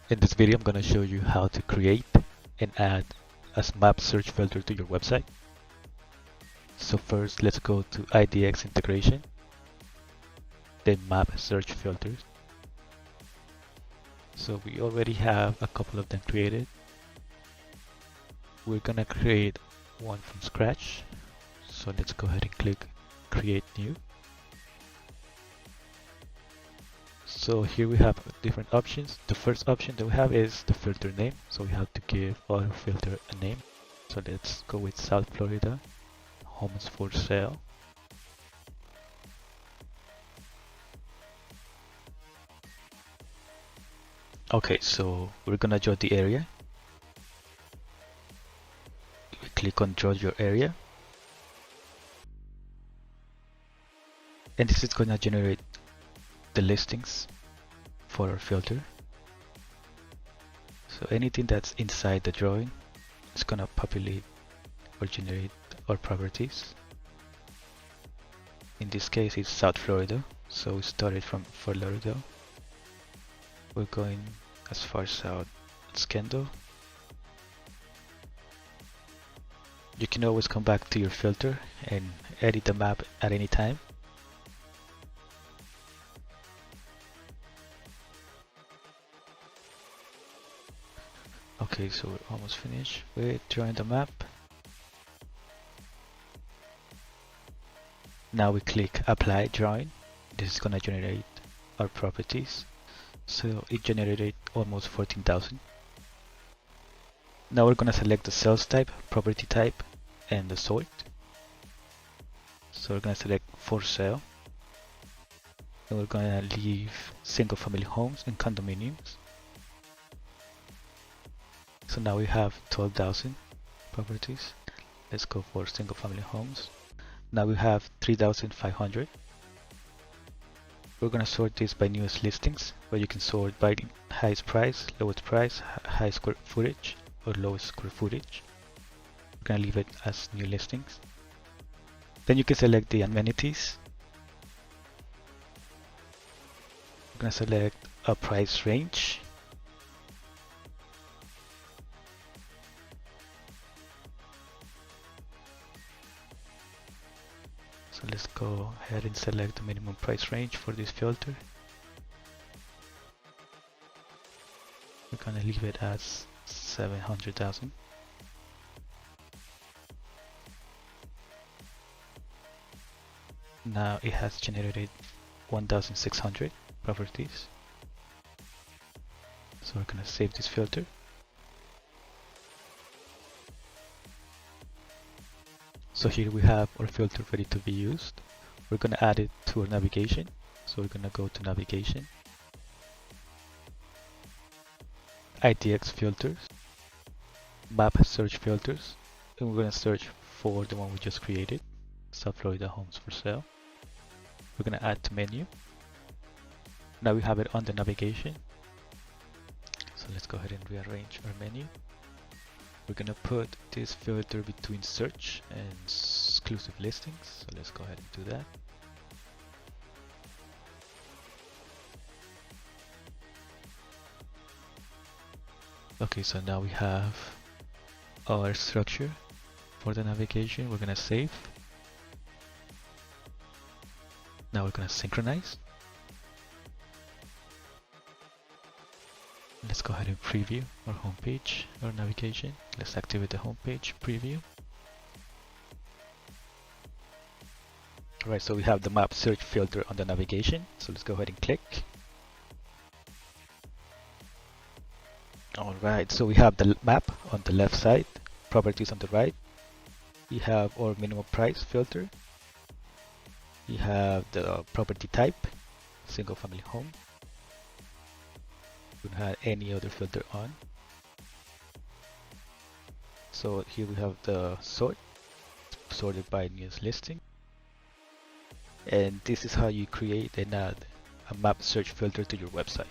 In this video, I'm going to show you how to create and add a map search filter to your website. So first, let's go to IDX integration, then map search filters. So we already have a couple of them created. We're going to create one from scratch. So let's go ahead and click create new. So here we have different options. The first option that we have is the filter name. So we have to give our filter a name. So let's go with South Florida, homes for sale. Okay, so we're gonna draw the area. We click on draw your area. And this is gonna generate the listings for our filter. So anything that's inside the drawing is gonna populate or generate our properties. In this case it's South Florida, so we started from Fort Lauderdale. We're going as far south as Kendall. You can always come back to your filter and edit the map at any time. Okay, so we're almost finished with drawing the map. Now we click apply drawing. This is gonna generate our properties. So it generated almost 14,000. Now we're gonna select the sales type, property type, and the sort. So we're gonna select for sale. And we're gonna leave single family homes and condominiums. So now we have 12,000 properties. Let's go for single family homes. Now we have 3,500. We're going to sort this by newest listings, where you can sort by highest price, lowest price, high square footage, or lowest square footage. We're going to leave it as new listings. Then you can select the amenities. We're going to select a price range. So let's go ahead and select the minimum price range for this filter. We're gonna leave it as 700,000. Now it has generated 1,600 properties. So we're gonna save this filter. So here we have our filter ready to be used. We're going to add it to our navigation. So we're going to go to navigation, IDX filters, map search filters, and we're going to search for the one we just created, South Florida homes for sale. We're going to add to menu. Now we have it on the navigation. So let's go ahead and rearrange our menu. We're gonna put this filter between search and exclusive listings. So let's go ahead and do that. Okay, so now we have our structure for the navigation. We're gonna save. Now we're gonna synchronize. Let's go ahead and preview our homepage, our navigation. Let's activate the homepage preview. Alright, so we have the map search filter on the navigation. So let's go ahead and click. Alright, so we have the map on the left side, properties on the right. We have our minimum price filter. We have the property type, single family home. We don't have any other filter on. So here we have the sort, sorted by newest listing. And this is how you create and add a map search filter to your website.